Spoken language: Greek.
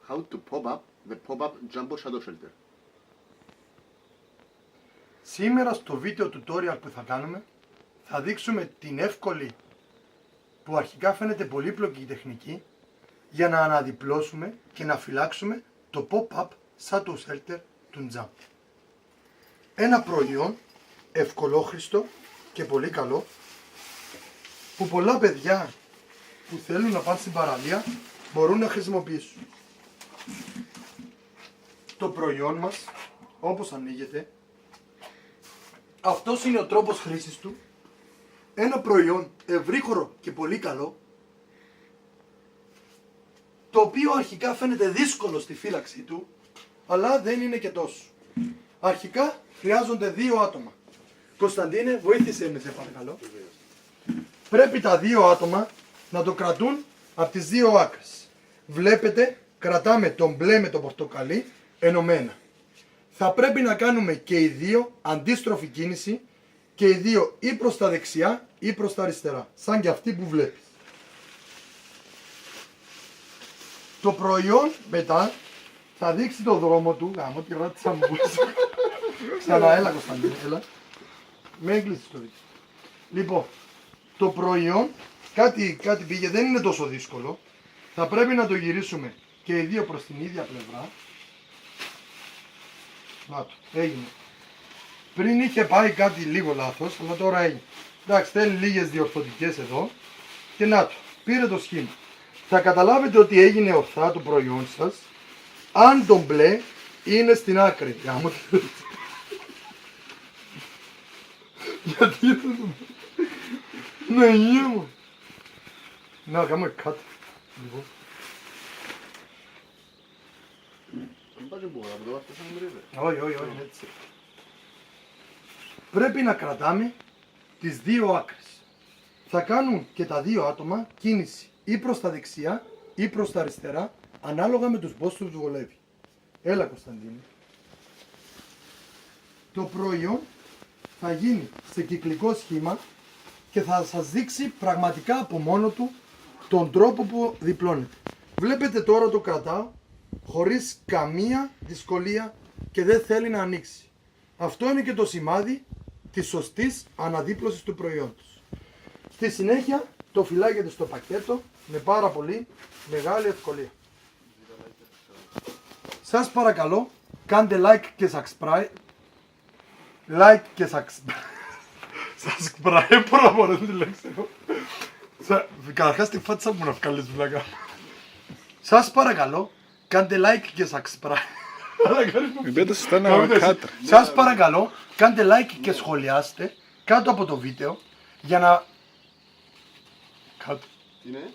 how to pop up the pop-up jumbo shadow shelter. Σήμερα στο βίντεο tutorial που θα κάνουμε θα δείξουμε την εύκολη, που αρχικά φαίνεται πολύπλοκη τεχνική, για να αναδιπλώσουμε και να φυλάξουμε το pop-up shadow shelter του Jump. Ένα προϊόν ευκολόχρηστο και πολύ καλό, που πολλά παιδιά που θέλουν να πάνε στην παραλία μπορούν να χρησιμοποιήσουν. Το προϊόν μας, όπως ανοίγεται, αυτός είναι ο τρόπος χρήσης του. Ένα προϊόν ευρύχωρο και πολύ καλό, το οποίο αρχικά φαίνεται δύσκολο στη φύλαξή του, αλλά δεν είναι και τόσο. Αρχικά χρειάζονται 2 άτομα. Κωνσταντίνε, βοήθησε με σε παρακαλώ. Πρέπει τα 2 άτομα να το κρατούν από τις 2 άκρες. Βλέπετε, κρατάμε τον μπλε με το πορτοκαλί ενωμένα. Θα πρέπει να κάνουμε και οι 2 αντίστροφη κίνηση, και οι 2 ή προς τα δεξιά ή προς τα αριστερά, σαν και αυτή που βλέπεις. Το προϊόν μετά θα δείξει το δρόμο του. Γάμο, τη ράτησα μου. Ξανά, έλα Κωνσταντίνε, έλα. Με έγκλεισες το δίκτυο. Λοιπόν, το προϊόν, κάτι πήγε, δεν είναι τόσο δύσκολο. Θα πρέπει να το γυρίσουμε και οι 2 προς την ίδια πλευρά. Να το, έγινε. Πριν είχε πάει κάτι λίγο λάθος, αλλά τώρα έγινε. Εντάξει, θέλει λίγες διορθωτικές εδώ. Και να το, πήρε το σχήμα. Θα καταλάβετε ότι έγινε ορθά το προϊόν σας, αν το μπλε είναι στην άκρη. Γιατί δεν το... Ναι, γύρω. Να κάνουμε κάτι. Λοιπόν. Όχι, έτσι. Πρέπει να κρατάμε τις 2 άκρες. Θα κάνουν και τα 2 άτομα κίνηση ή προς τα δεξιά ή προς τα αριστερά, ανάλογα με τους πόσους τους βολεύει. Έλα Κωνσταντίνε. Το προϊόν θα γίνει σε κυκλικό σχήμα και θα σας δείξει πραγματικά από μόνο του τον τρόπο που διπλώνεται. Βλέπετε τώρα το κρατάω χωρίς καμία δυσκολία και δεν θέλει να ανοίξει. Αυτό είναι και το σημάδι της σωστής αναδίπλωσης του προϊόντος. Στη συνέχεια το φυλάγετε στο πακέτο με πάρα πολύ μεγάλη ευκολία. Σας παρακαλώ, κάντε like και subscribe. Like και subscribe, μπορώ να τη λέξη εγώ. Καταρχάς τη φάτσα μου να βγάλεις βλάκα. Σας παρακαλώ, κάντε like και subscribe. Σας παρακαλώ, κάντε like και σχολιάστε κάτω από το βίντεο για να... Τι είναι?